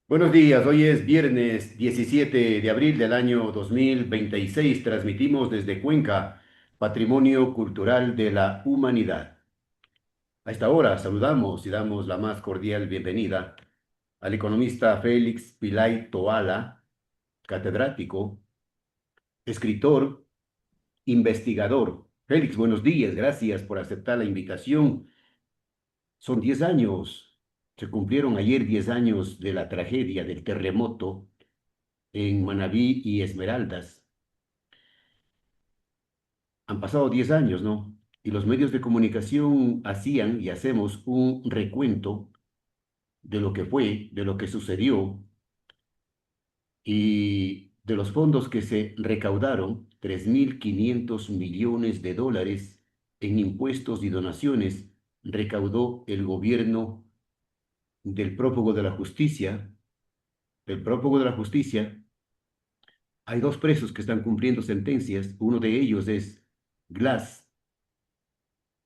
Buenos días, hoy es viernes 17 de abril del año 2026. Transmitimos desde Cuenca, Patrimonio Cultural de la Humanidad. A esta hora saludamos y damos la más cordial bienvenida al economista Félix Pilay Toala, catedrático, escritor, investigador. Félix, buenos días, gracias por aceptar la invitación. Son 10 años, se cumplieron ayer 10 años de la tragedia del terremoto en Manabí y Esmeraldas. Han pasado 10 años, ¿no? Y los medios de comunicación hacían y hacemos un recuento de lo que fue, de lo que sucedió y de los fondos que se recaudaron, 3.500 millones de dólares en impuestos y donaciones, recaudó el gobierno del prófugo de la justicia. Del prófugo de la justicia, hay dos presos que están cumpliendo sentencias. Uno de ellos es Glass,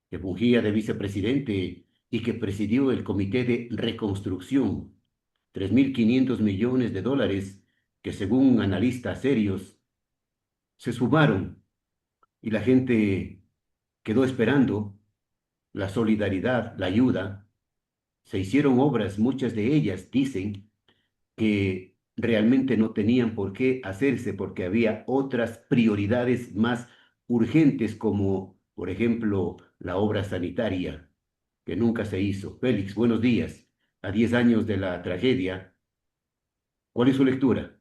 que fungía de vicepresidente y que presidió el Comité de Reconstrucción, 3.500 millones de dólares que según analistas serios se sumaron y la gente quedó esperando la solidaridad, la ayuda. Se hicieron obras, muchas de ellas dicen que realmente no tenían por qué hacerse porque había otras prioridades más urgentes como, por ejemplo, la obra sanitaria que nunca se hizo. Félix, buenos días. A 10 años de la tragedia, ¿cuál es su lectura?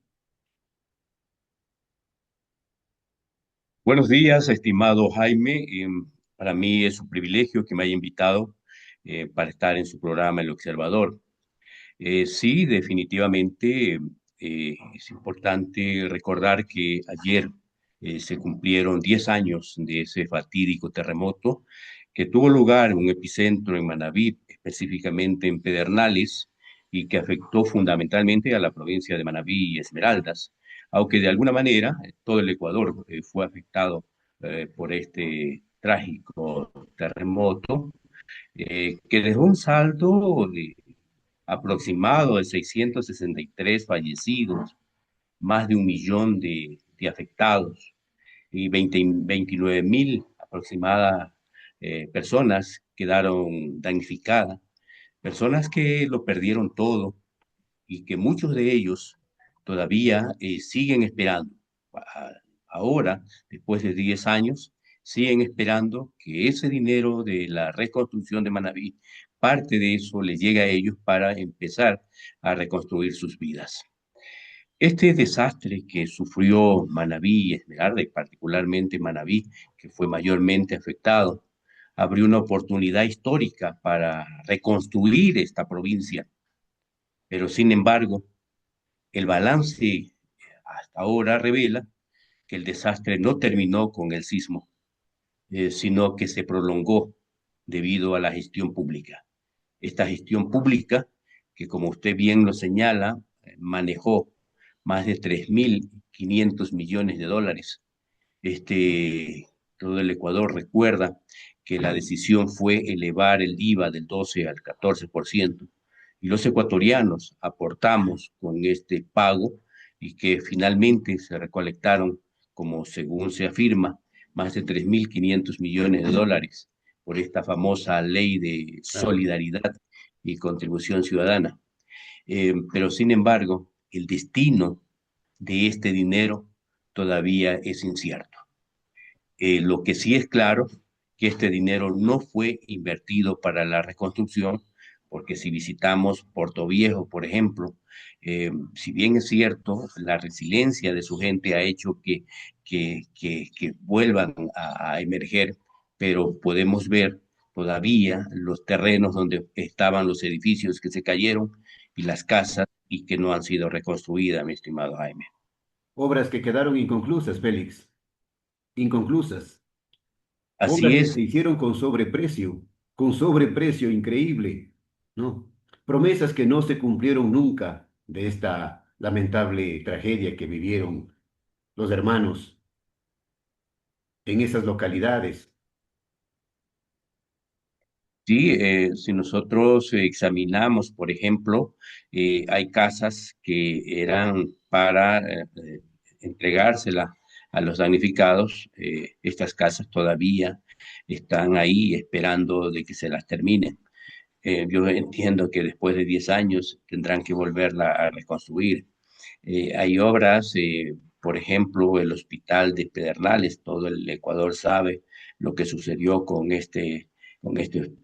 Buenos días, estimado Jaime. Para mí es un privilegio que me haya invitado para estar en su programa El Observador. Sí, definitivamente es importante recordar que ayer se cumplieron 10 años de ese fatídico terremoto que tuvo lugar en un epicentro en Manabí, específicamente en Pedernales, y que afectó fundamentalmente a la provincia de Manabí y Esmeraldas, aunque de alguna manera todo el Ecuador fue afectado por este trágico terremoto, que dejó un saldo aproximado de 663 fallecidos, más de 1 millón de afectados y 29.000 aproximadas personas quedaron damnificadas, personas que lo perdieron todo y que muchos de ellos todavía siguen esperando. A- Ahora, después de 10 años, siguen esperando que ese dinero de la reconstrucción de Manabí, parte de eso les llegue a ellos para empezar a reconstruir sus vidas. Este desastre que sufrió Manabí y Esmeralda, y particularmente Manabí, que fue mayormente afectado, abrió una oportunidad histórica para reconstruir esta provincia. Pero sin embargo, el balance hasta ahora revela que el desastre no terminó con el sismo, sino que se prolongó debido a la gestión pública. Esta gestión pública, que como usted bien lo señala, manejó más de 3.500 millones de dólares. Todo el Ecuador recuerda que la decisión fue elevar el IVA del 12 al 14%, y los ecuatorianos aportamos con este pago y que finalmente se recolectaron, como según se afirma, más de 3.500 millones de dólares por esta famosa ley de Claro. solidaridad y contribución ciudadana. Pero sin embargo, el destino de este dinero todavía es incierto. Lo que sí es claro, que este dinero no fue invertido para la reconstrucción, porque si visitamos Puerto Viejo, por ejemplo, si bien es cierto, la resiliencia de su gente ha hecho que vuelvan a emerger, pero podemos ver todavía los terrenos donde estaban los edificios que se cayeron y las casas y que no han sido reconstruidas, mi estimado Jaime. Obras que quedaron inconclusas, Félix, inconclusas. Obras Así que es. se hicieron con sobreprecio increíble, ¿no? Promesas que no se cumplieron nunca de esta lamentable tragedia que vivieron los hermanos en esas localidades. Sí, si nosotros examinamos, por ejemplo, hay casas que eran para entregársela a los damnificados. Estas casas todavía están ahí esperando de que se las terminen. Yo entiendo que después de 10 años tendrán que volverla a reconstruir. Hay obras, por ejemplo, el hospital de Pedernales, todo el Ecuador sabe lo que sucedió con este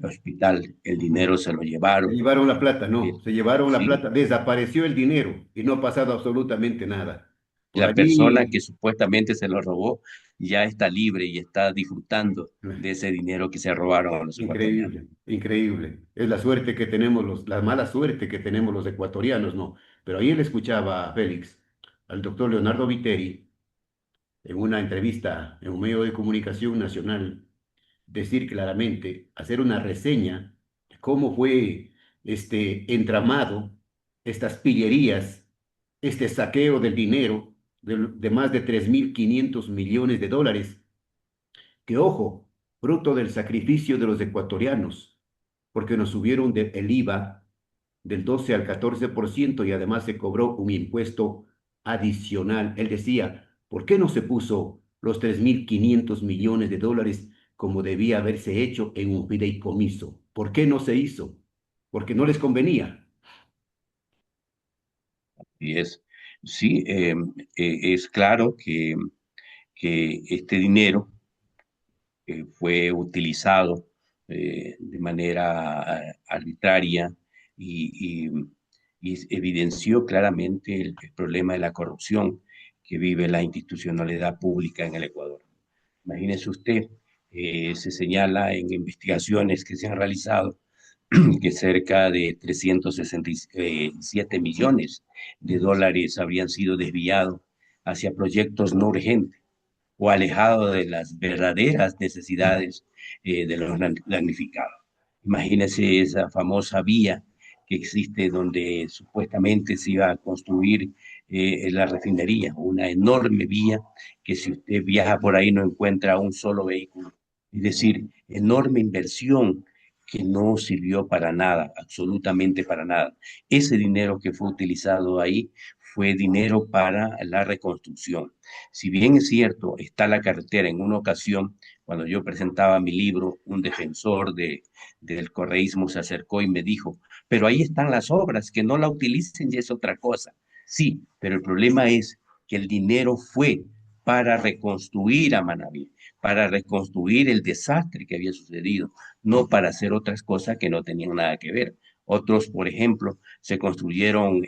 hospital. El dinero se lo Se llevaron. llevaron la plata, Eh, no, se llevaron la sí, plata, desapareció el dinero y no ha pasado absolutamente nada. Por la persona allí, que supuestamente se lo robó ya está libre y está disfrutando de ese dinero que se robaron a los ecuatorianos. increíble, increíble. Es la suerte que tenemos la mala suerte que tenemos los ecuatorianos, ¿no? Pero ahí él escuchaba a Félix, al doctor Leonardo Viteri, en una entrevista en un medio de comunicación nacional, decir claramente, hacer una reseña de cómo fue este entramado, estas pillerías, este saqueo del dinero de más de 3.500 millones de dólares, que ojo, fruto del sacrificio de los ecuatorianos, porque nos subieron el IVA del 12 al 14% y además se cobró un impuesto adicional. Él decía, ¿por qué no se puso los 3.500 millones de dólares como debía haberse hecho en un fideicomiso? ¿Por qué no se hizo? Porque no les convenía. Y sí, es claro que este dinero fue utilizado de manera arbitraria y, y evidenció claramente el problema de la corrupción que vive la institucionalidad pública en el Ecuador. Imagínese usted, se señala en investigaciones que se han realizado que cerca de 367 millones de dólares habrían sido desviados hacia proyectos no urgentes o alejado de las verdaderas necesidades de los damnificados. Imagínense esa famosa vía que existe donde supuestamente se iba a construir la refinería, una enorme vía que si usted viaja por ahí no encuentra un solo vehículo. Es decir, enorme inversión que no sirvió para nada, absolutamente para nada. Ese dinero que fue utilizado ahí fue dinero para la reconstrucción. Si bien es cierto, está la carretera, en una ocasión, cuando yo presentaba mi libro, un defensor del correísmo se acercó y me dijo, pero ahí están las obras, que no la utilicen y es otra cosa. Sí, pero el problema es que el dinero fue para reconstruir a Manaví, para reconstruir el desastre que había sucedido, no para hacer otras cosas que no tenían nada que ver. Otros, por ejemplo, se construyeron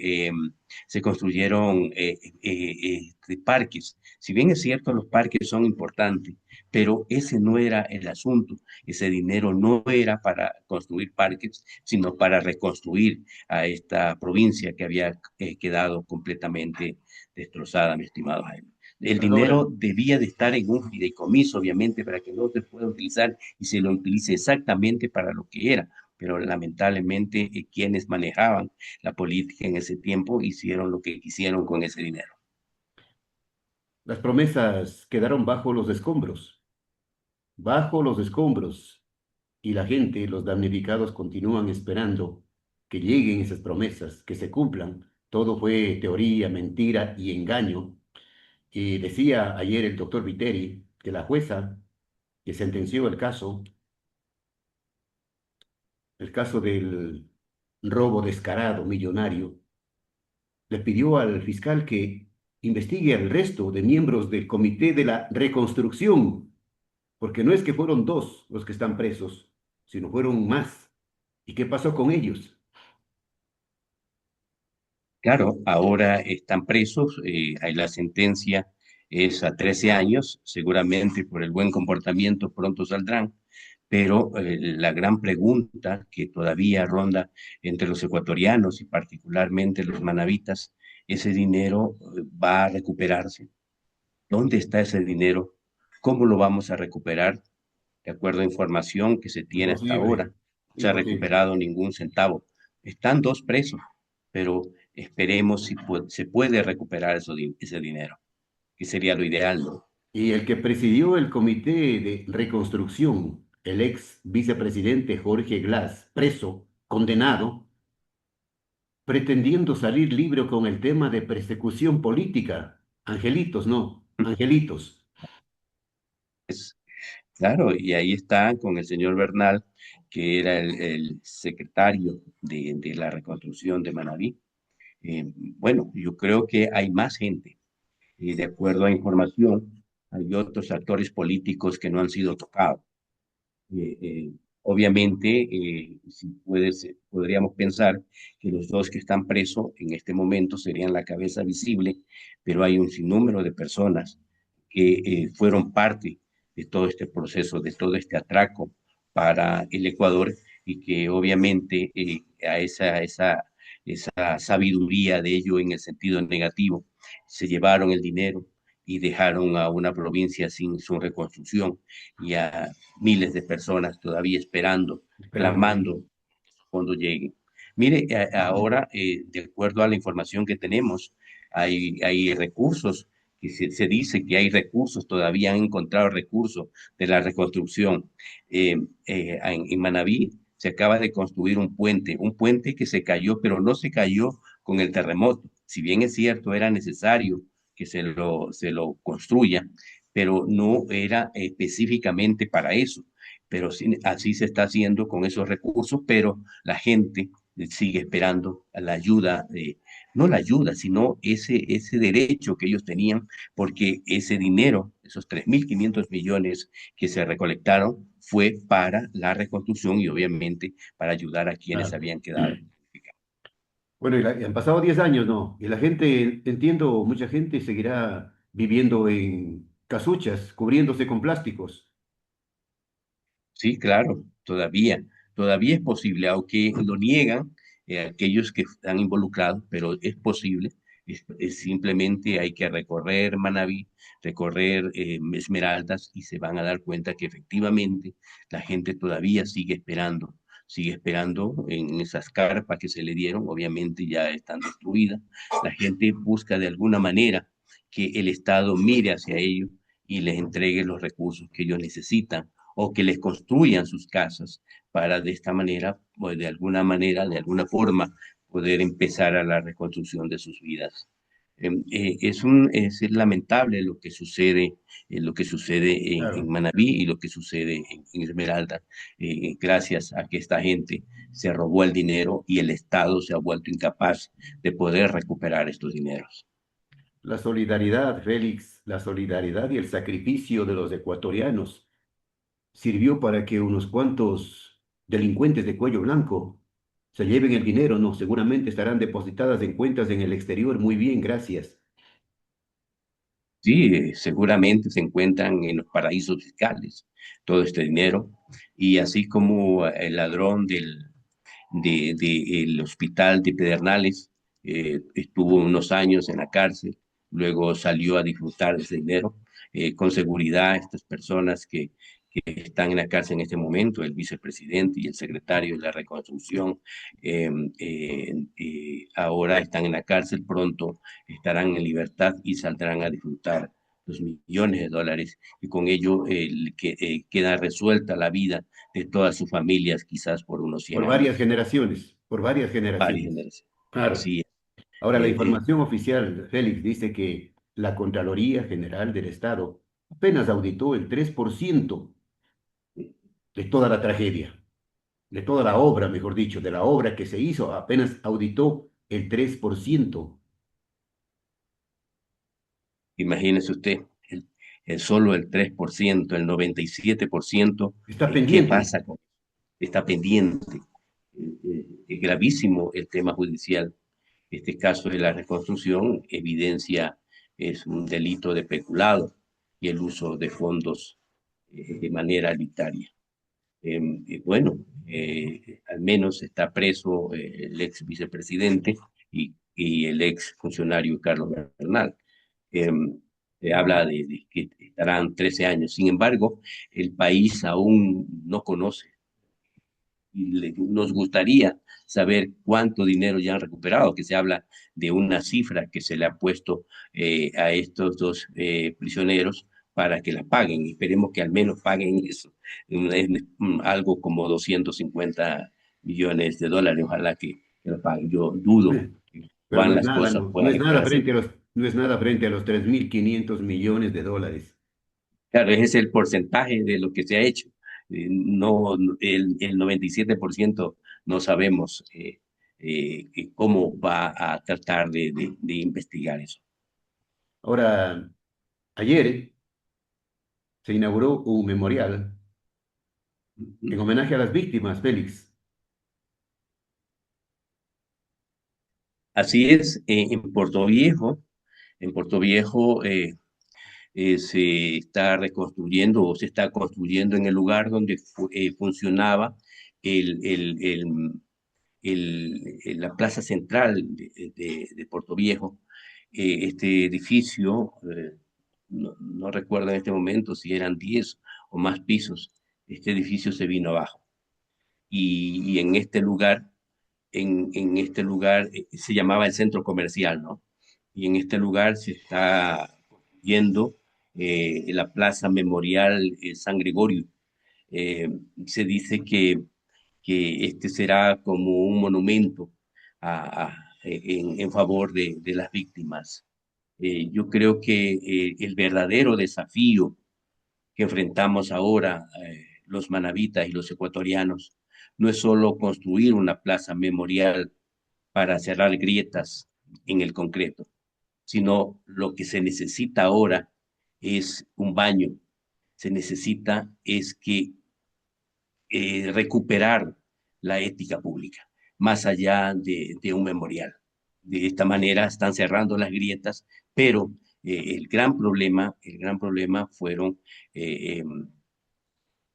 parques. Si bien es cierto, los parques son importantes, pero ese no era el asunto. Ese dinero no era para construir parques, sino para reconstruir a esta provincia que había quedado completamente destrozada, mi estimado Jaime. El Ahora, dinero debía de estar en un fideicomiso, obviamente, para que no se pueda utilizar y se lo utilice exactamente para lo que era. Pero lamentablemente quienes manejaban la política en ese tiempo hicieron lo que quisieron con ese dinero. las promesas quedaron bajo los escombros, y la gente, los damnificados, continúan esperando que lleguen esas promesas, que se cumplan. Todo fue teoría, mentira y engaño. Y decía ayer el doctor Viteri que la jueza que sentenció el caso del robo descarado millonario, le pidió al fiscal que investigue al resto de miembros del Comité de la Reconstrucción, porque no es que fueron dos los que están presos, sino fueron más. ¿Y qué pasó con ellos? Claro, ahora están presos, hay la sentencia es a 13 años, seguramente por el buen comportamiento pronto saldrán, pero la gran pregunta que todavía ronda entre los ecuatorianos y particularmente los manavitas, ¿ese dinero va a recuperarse? ¿Dónde está ese dinero? ¿Cómo lo vamos a recuperar? De acuerdo a información que se tiene hasta Imposible, ahora, no se ha imposible. recuperado ningún centavo. Están dos presos, pero esperemos si se puede recuperar ese dinero, que sería lo ideal, ¿no? Y el que presidió el Comité de Reconstrucción el ex vicepresidente Jorge Glass, preso, condenado, pretendiendo salir libre con el tema de persecución política. Angelitos, no, angelitos. Es, claro, y ahí está con el señor Bernal, que era el secretario de la reconstrucción de Manabí. Bueno, yo creo que hay más gente. De acuerdo a información, hay otros actores políticos que no han sido tocados. Eh, eh, Obviamente, si podríamos pensar que los dos que están presos en este momento serían la cabeza visible, pero hay un sinnúmero de personas que fueron parte de todo este proceso, de todo este atraco para el Ecuador y que obviamente a esa sabiduría de ello en el sentido negativo, se llevaron el dinero y dejaron a una provincia sin su reconstrucción y a miles de personas todavía esperando, Esperando. clamando cuando lleguen. Mire, ahora, de acuerdo a la información que tenemos, hay recursos, que se dice que hay recursos, todavía han encontrado recursos de la reconstrucción. En Manabí se acaba de construir un puente que se cayó, pero no se cayó con el terremoto. Si bien es cierto, era necesario que se lo construya, pero no era específicamente para eso. Pero sí, así se está haciendo con esos recursos, pero la gente sigue esperando a la ayuda, no la ayuda, sino ese derecho que ellos tenían, porque ese dinero, esos 3.500 millones que se recolectaron, fue para la reconstrucción y obviamente para ayudar a quienes Claro. habían quedado. Bueno, y han pasado 10 años, ¿no? Y la gente, entiendo, mucha gente seguirá viviendo en casuchas, cubriéndose con plásticos. Sí, claro, todavía es posible, aunque lo niegan aquellos que están involucrados, pero es posible. Simplemente hay que recorrer Manabí, recorrer Esmeraldas y se van a dar cuenta que efectivamente la gente todavía sigue esperando en esas carpas que se le dieron, obviamente ya están destruidas. La gente busca de alguna manera que el Estado mire hacia ellos y les entregue los recursos que ellos necesitan o que les construyan sus casas para de esta manera, o de alguna manera, de alguna forma, poder empezar a la reconstrucción de sus vidas. Es lamentable lo que sucede en Claro. Manabí y lo que sucede en Esmeralda, gracias a que esta gente se robó el dinero y el Estado se ha vuelto incapaz de poder recuperar estos dineros. La solidaridad, Félix, la solidaridad y el sacrificio de los ecuatorianos sirvió para que unos cuantos delincuentes de cuello blanco se lleven el dinero, no, seguramente estarán depositadas en cuentas en el exterior. Muy bien, gracias. Sí, seguramente se encuentran en los paraísos fiscales todo este dinero y así como el ladrón el hospital de Pedernales estuvo unos años en la cárcel, luego salió a disfrutar de ese dinero. Con seguridad, estas personas que están en la cárcel en este momento, el vicepresidente y el secretario de la reconstrucción, eh, ahora están en la cárcel, pronto estarán en libertad y saldrán a disfrutar los millones de dólares y con ello queda resuelta la vida de todas sus familias, quizás por unos 100 años. Por varias Varias generaciones. generaciones. Claro. Así es. Ahora, la Eh, eh, información oficial, Félix, dice que la Contraloría General del Estado apenas auditó el 3% de toda la tragedia, de toda la obra, mejor dicho, de la obra que se hizo, apenas auditó el 3%. Imagínese usted, solo el 3%, el 97%, Está ¿qué pendiente. pasa con? Está pendiente? Es gravísimo el tema judicial. Este caso de la reconstrucción evidencia es un delito de peculado y el uso de fondos de manera arbitraria. Bueno, al menos está preso el ex vicepresidente y el ex funcionario Carlos Bernal. Eh, Se habla de que estarán 13 años. Sin embargo, el país aún no conoce y nos gustaría saber cuánto dinero ya han recuperado, que se habla de una cifra que se le ha puesto a estos dos prisioneros para que la paguen. Esperemos que al menos paguen eso, algo como 250 millones de dólares. Ojalá que lo paguen. Yo dudo Eh, que Pero no es las nada, cosas no, no puedan es llegar nada a ser. frente a no es nada frente a los 3.500 millones de dólares. Claro, ese es el porcentaje de lo que se ha hecho. El 97% no sabemos cómo va a tratar de investigar eso. Ahora, ayer se inauguró un memorial en Ujú. homenaje a las víctimas, Félix. Así es, en Puerto Viejo se está reconstruyendo o se está construyendo en el lugar donde funcionaba el, el, el, la plaza central de Puerto Viejo. Este edificio, no recuerdo en este momento si eran 10 o más pisos, este edificio se vino abajo. Y en este lugar, en este lugar se llamaba el centro comercial, ¿no? Y en este lugar se está construyendo la Plaza Memorial San Gregorio. Eh, Se dice que este será como un monumento en favor de las víctimas. Yo creo que el verdadero desafío que enfrentamos ahora los manabitas y los ecuatorianos no es solo construir una plaza memorial para cerrar grietas en el concreto, sino lo que se necesita ahora es un baño. Se necesita es que recuperar la ética pública, más allá de un memorial. De esta manera están cerrando las grietas, pero el gran problema eh,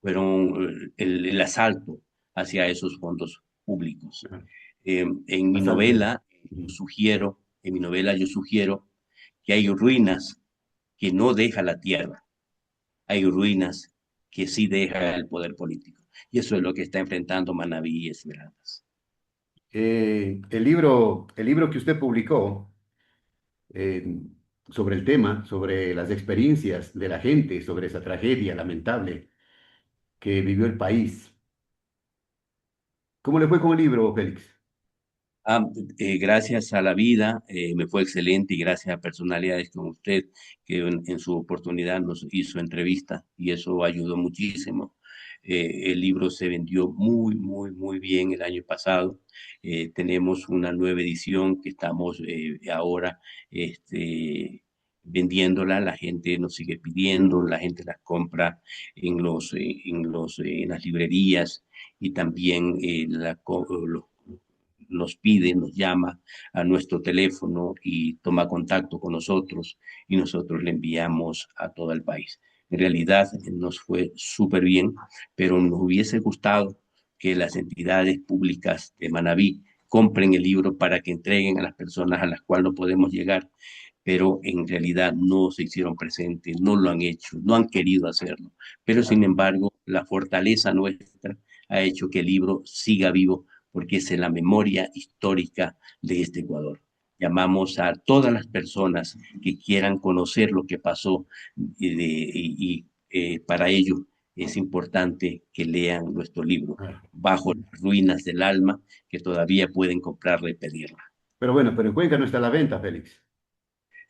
fueron el asalto hacia esos fondos públicos. En mi Bastante. novela, en mi novela yo sugiero que hay ruinas que no deja la tierra, hay ruinas que sí deja el poder político. Y eso es lo que está enfrentando Manabí y Esmeraldas. El libro que usted publicó eh, sobre el tema, sobre las experiencias de la gente, sobre esa tragedia lamentable que vivió el país. ¿Cómo le fue con el libro, Félix? Ah, Gracias a la vida me fue excelente y gracias a personalidades como usted que en su oportunidad nos hizo entrevista y eso ayudó muchísimo. El libro se vendió muy bien el año pasado. Tenemos una nueva edición que estamos ahora vendiéndola. La gente nos sigue pidiendo, la gente la compra en las librerías y también nos pide, nos llama a nuestro teléfono y toma contacto con nosotros y nosotros le enviamos a todo el país. En realidad nos fue súper bien, pero nos hubiese gustado que las entidades públicas de Manabí compren el libro para que entreguen a las personas a las cuales no podemos llegar, pero en realidad no se hicieron presentes, no lo han hecho, no han querido hacerlo. Pero sin embargo, la fortaleza nuestra ha hecho que el libro siga vivo porque es la memoria histórica de este Ecuador. Llamamos a todas las personas que quieran conocer lo que pasó para ello es importante que lean nuestro libro, Ah, Bajo las ruinas del alma, que todavía pueden comprarla y pedirla. pero bueno, pero en Cuenca no está a la venta, Félix.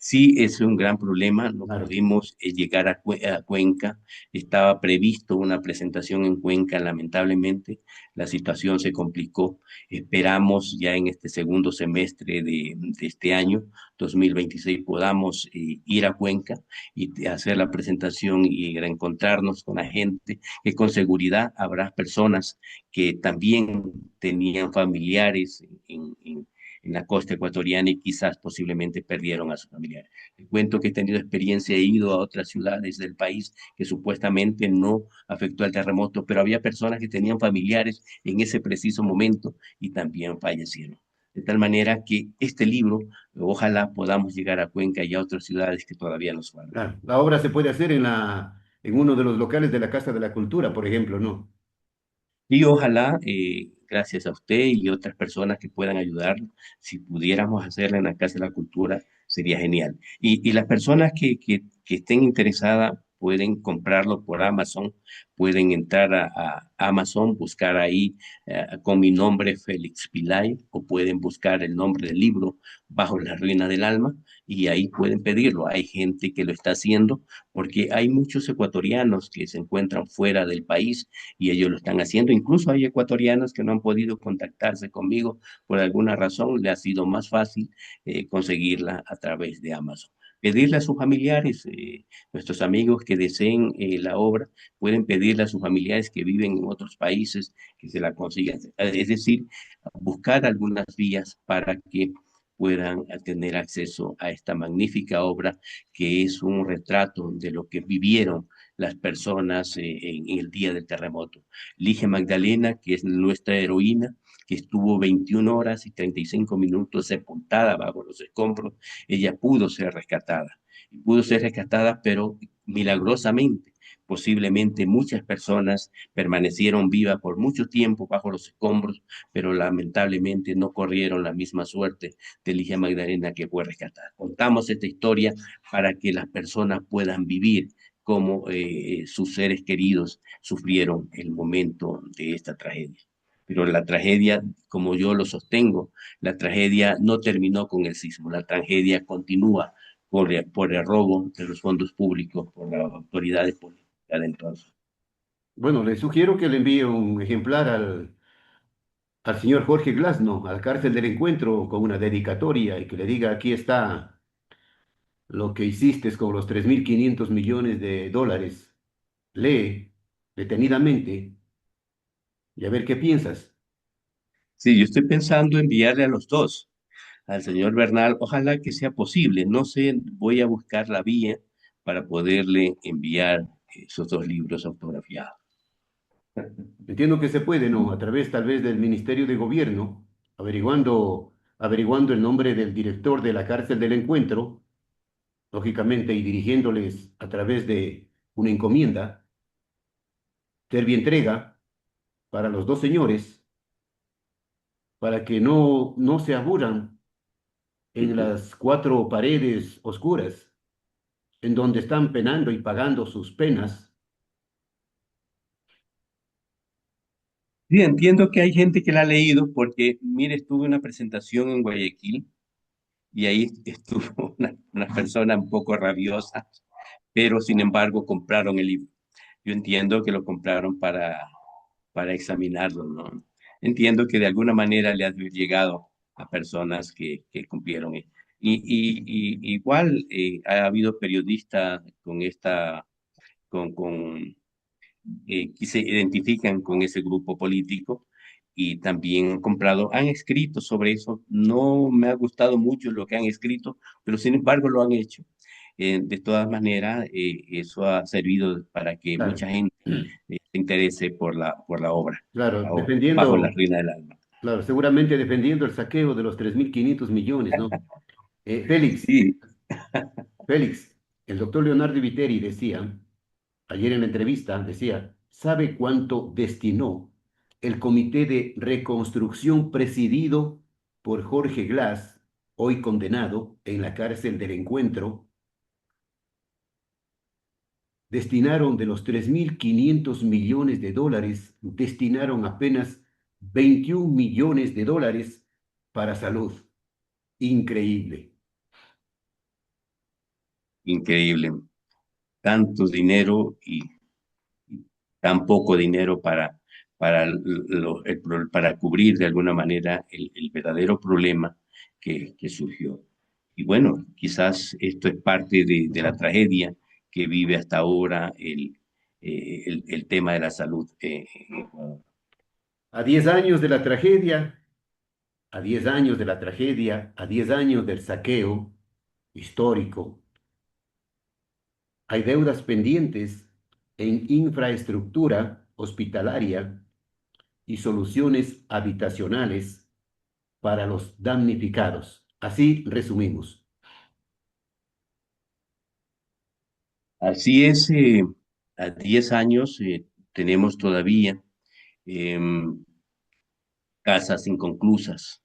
Sí, es un gran problema, no Claro. pudimos llegar a Cuenca, estaba previsto una presentación en Cuenca, lamentablemente la situación se complicó, esperamos ya en este segundo semestre de este año, 2026, podamos ir a Cuenca y hacer la presentación y reencontrarnos con la gente, que con seguridad habrá personas que también tenían familiares en la costa ecuatoriana y quizás posiblemente perdieron a sus familiares. Te cuento que he tenido experiencia, he ido a otras ciudades del país que supuestamente no afectó el terremoto, pero había personas que tenían familiares en ese preciso momento y también fallecieron. De tal manera que este libro, ojalá podamos llegar a Cuenca y a otras ciudades que todavía nos faltan. Claro. La obra se puede hacer en uno de los locales de la Casa de la Cultura, por ejemplo, ¿no? Y ojalá, gracias a usted y otras personas que puedan ayudar, si pudiéramos hacerla en la Casa de la Cultura, sería genial. Y las personas que estén interesadas pueden comprarlo por Amazon, pueden entrar a Amazon, buscar ahí con mi nombre Félix Pilay, o pueden buscar el nombre del libro Bajo la ruina del alma, y ahí pueden pedirlo. Hay gente que lo está haciendo porque hay muchos ecuatorianos que se encuentran fuera del país y ellos lo están haciendo. Incluso hay ecuatorianos que no han podido contactarse conmigo por alguna razón, le ha sido más fácil conseguirla a través de Amazon. Pedirle a sus familiares, nuestros amigos que deseen la obra, pueden pedirle a sus familiares que viven en otros países que se la consigan. Es decir, buscar algunas vías para que puedan tener acceso a esta magnífica obra que es un retrato de lo que vivieron las personas en el día del terremoto. Ligia Magdalena, que es nuestra heroína, que estuvo 21 horas y 35 minutos sepultada bajo los escombros, ella pudo ser rescatada. Pudo ser rescatada, pero milagrosamente. Posiblemente muchas personas permanecieron vivas por mucho tiempo bajo los escombros, pero lamentablemente no corrieron la misma suerte de Ligia Magdalena, que fue rescatada. Contamos esta historia para que las personas puedan vivir como sus seres queridos sufrieron el momento de esta tragedia. Pero la tragedia, como yo lo sostengo, la tragedia no terminó con el sismo, la tragedia continúa por el robo de los fondos públicos por las autoridades políticas de entonces. Bueno, le sugiero que le envíe un ejemplar al señor Jorge Glasno, a la cárcel del encuentro, con una dedicatoria y que le diga, aquí está lo que hiciste con los 3.500 millones de dólares. Lee detenidamente y a ver qué piensas. Sí, yo estoy pensando enviarle a los dos, al señor Bernal, ojalá que sea posible. No sé, voy a buscar la vía para poderle enviar esos dos libros autografiados. Entiendo que se puede, ¿no? A través tal vez del Ministerio de Gobierno, averiguando el nombre del director de la cárcel del encuentro, lógicamente, y dirigiéndoles a través de una encomienda, entrega para los dos señores, para que no se aburran en las cuatro paredes oscuras, en donde están penando y pagando sus penas. Sí, entiendo que hay gente que la ha leído porque, mire, estuve en una presentación en Guayaquil y ahí estuvo una persona un poco rabiosa, pero sin embargo compraron el libro. Yo entiendo que lo compraron para examinarlo, ¿no? Entiendo que de alguna manera le ha llegado a personas que cumplieron. Igual ha habido periodistas con que se identifican con ese grupo político y también han comprado, han escrito sobre eso. No me ha gustado mucho lo que han escrito, pero sin embargo lo han hecho. De todas maneras, eso ha servido para que Claro, mucha gente se interese por claro, la obra, bajo la defendiendo, ruina del alma. claro, seguramente defendiendo el saqueo de los 3.500 millones, ¿no? Félix, Sí, Félix, el doctor Leonardo Viteri decía, ayer en la entrevista, decía, ¿sabe cuánto destinó el Comité de Reconstrucción presidido por Jorge Glass, hoy condenado en la cárcel del Encuentro? Destinaron de los 3.500 millones de dólares, destinaron apenas 21 millones de dólares para salud. Increíble. increíble. Tanto dinero y tan poco dinero para cubrir de alguna manera el verdadero problema que surgió. Y bueno, quizás esto es parte de la tragedia que vive hasta ahora el tema de la salud en Ecuador. A 10 años de la tragedia, a 10 años de la tragedia, a 10 años del saqueo histórico, hay deudas pendientes en infraestructura hospitalaria y soluciones habitacionales para los damnificados. Así resumimos. Así es, a 10 años tenemos todavía em, casas inconclusas,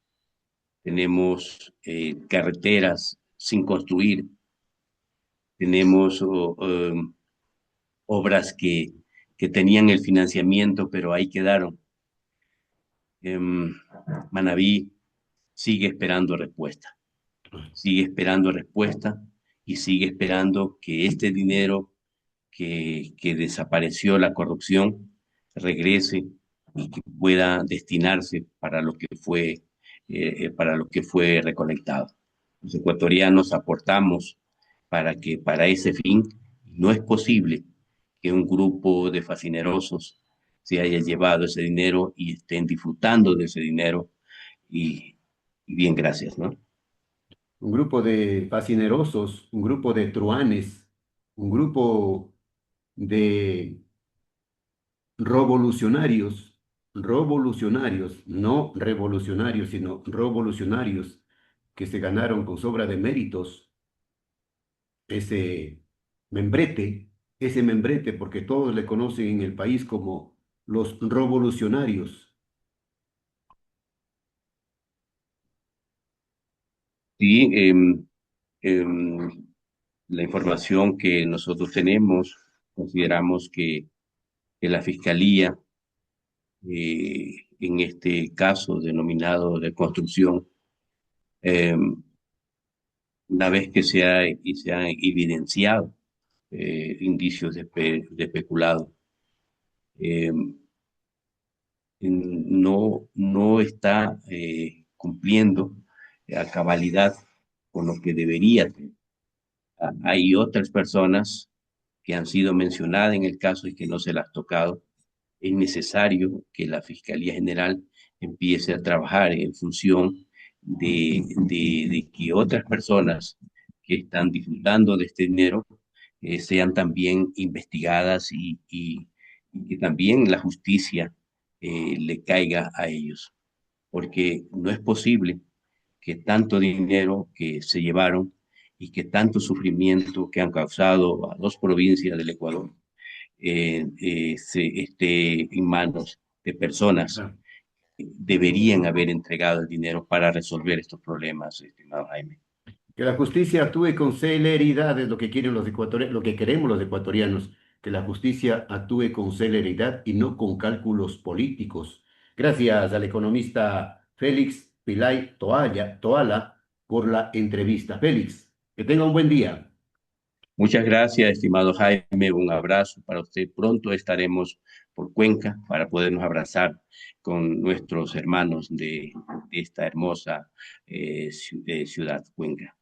tenemos carreteras sin construir, tenemos obras que tenían el financiamiento, pero ahí quedaron. Manabí sigue esperando respuesta, sigue esperando respuesta y sigue esperando que este dinero que desapareció la corrupción regrese y que pueda destinarse para lo que fue recolectado. Los ecuatorianos aportamos para que para ese fin no es posible que un grupo de fascinerosos se haya llevado ese dinero y estén disfrutando de ese dinero y, y bien, gracias, ¿no? Un grupo de fascinerosos, un grupo de truanes, un grupo de revolucionarios, no revolucionarios, sino revolucionarios que se ganaron con sobra de méritos ese membrete, ese membrete, porque todos le conocen en el país como los revolucionarios. Sí, em, la información que nosotros tenemos, consideramos que la Fiscalía, en este caso denominado de construcción, eh, una vez que se han evidenciado indicios de peculado, eh, no está cumpliendo a cabalidad con lo que debería. Hay otras personas que han sido mencionadas en el caso y que no se las ha tocado. Es necesario que la Fiscalía General empiece a trabajar en función de que otras personas que están disfrutando de este dinero sean también investigadas y que también la justicia le caiga a ellos, porque no es posible que tanto dinero que se llevaron y que tanto sufrimiento que han causado a dos provincias del Ecuador se esté en manos de personas Ah, que deberían haber entregado el dinero para resolver estos problemas, estimado Jaime. que la justicia actúe con celeridad es lo que quieren los ecuatorianos, lo que queremos los ecuatorianos, que la justicia actúe con celeridad y no con cálculos políticos. Gracias al economista Félix Pilay Toala por la entrevista. Félix, que tenga un buen día. Muchas gracias, estimado Jaime. Un abrazo para usted. Pronto estaremos por Cuenca para podernos abrazar con nuestros hermanos de esta hermosa ciudad, Cuenca.